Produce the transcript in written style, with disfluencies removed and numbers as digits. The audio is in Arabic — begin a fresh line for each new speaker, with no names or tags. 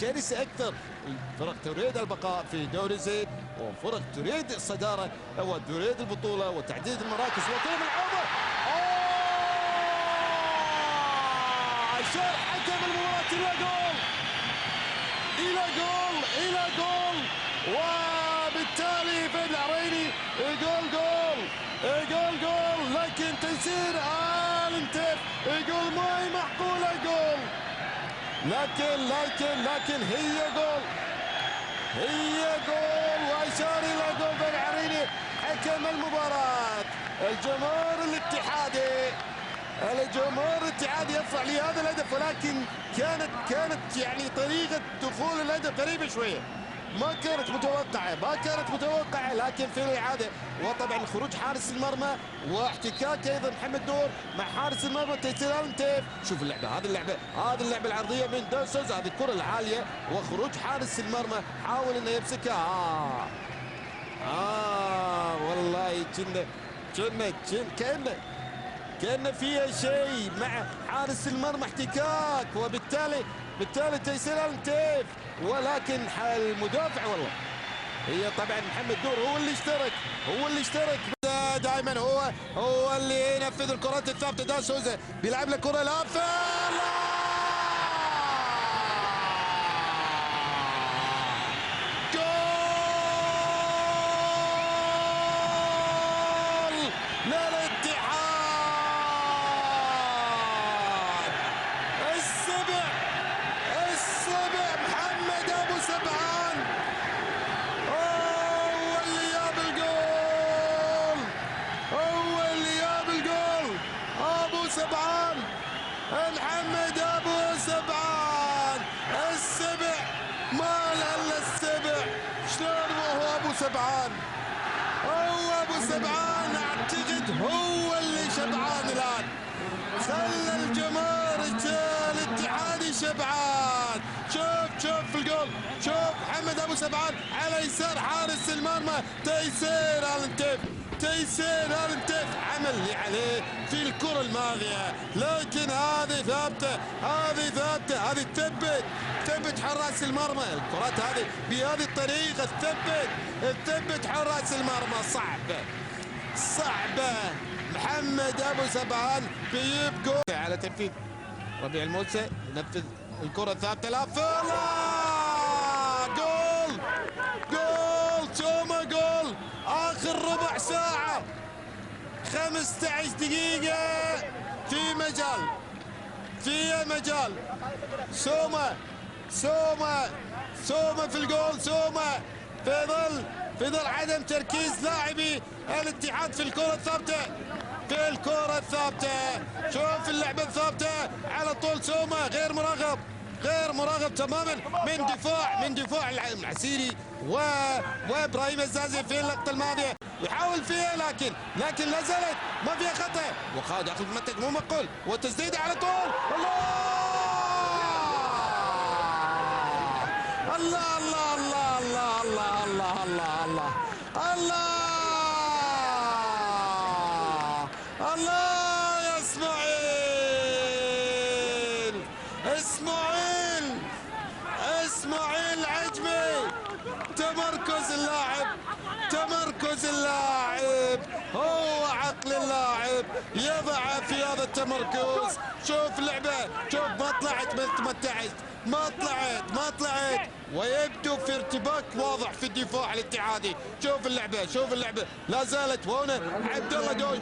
شرسه اكثر. الفرق تريد البقاء في دوري زين، وفرق تريد الصداره وتريد البطوله وتعديد المراكز وطول العمر. اشار حكم المباراه الى جول، الى جول، الى جول، وبالتالي فهد العريني يقول جول، يقول جول، لكن تيسير الانتف يقول ما هي معقوله جول، لكن هي جول، هي جول، واشار الى جول فهد العريني حكم المباراه. الجمهور الاتحادي يفرح لهذا الهدف، ولكن كانت يعني طريقه دخول الهدف غريبه شويه، ما كانت متوقعه، لكن في الاعاده وطبعا خروج حارس المرمى واحتكاك ايضا محمد نور مع حارس المرمى تيسير الانتيف. شوف اللعبه، هذه اللعبه العرضيه من دون سوزا، هذه الكره العاليه وخروج حارس المرمى حاول انه يمسكها. والله كأن فيها شيء مع حارس المرمى احتكاك، وبالتالي تيسير الانتيف، ولكن المدافع والله هي طبعا محمد نور هو اللي اشترك دائما، هو اللي ينفذ الكرات الثابته. دا سوزا بيلعب له كره لافه، محمد ابو سبعان السبع، ما الا السبع، شلون وهو ابو سبعان؟ اعتقد هو اللي شبعان الان، خلى الجمهور الاتحادي شبعان. شوف الجول، شوف محمد ابو سبعان على يسار حارس المرمى تيسير الانتف عمل اللي عليه في الكرة الماضية، لكن هذه ثابتة، هذه تثبت حراس المرمى. الكرات هذه بهذه الطريقة تثبت حراس المرمى، صعبة. محمد ابو سبعان بيجيب جول على تنفيذ ربيع الموسى، ينفذ الكرة الثابتة، لا جول سوما، جول اخر ربع ساعة، 15 دقيقة في مجال سوما في الجول، سوما في ظل عدم تركيز لاعبي الاتحاد في الكرة الثابتة، شوف اللعبة الثابتة على طول، سوما غير مراقب تماما من دفاع العسيري وابراهيم الزازي في اللقطة الماضية، يحاول فيها لكن لا زالت ما فيها خطأ، وقاعد داخل المنطقة مو معقول، والتسديدة على طول، الله يا اسماعيل عجمي، تمركز اللاعب، هو عقل اللاعب يضع في هذا التمركز. شوف اللعبة، شوف ما طلعت ويبدو في ارتباك واضح في الدفاع الاتحادي. شوف اللعبة لا زالت، وهنا عبد الله دوش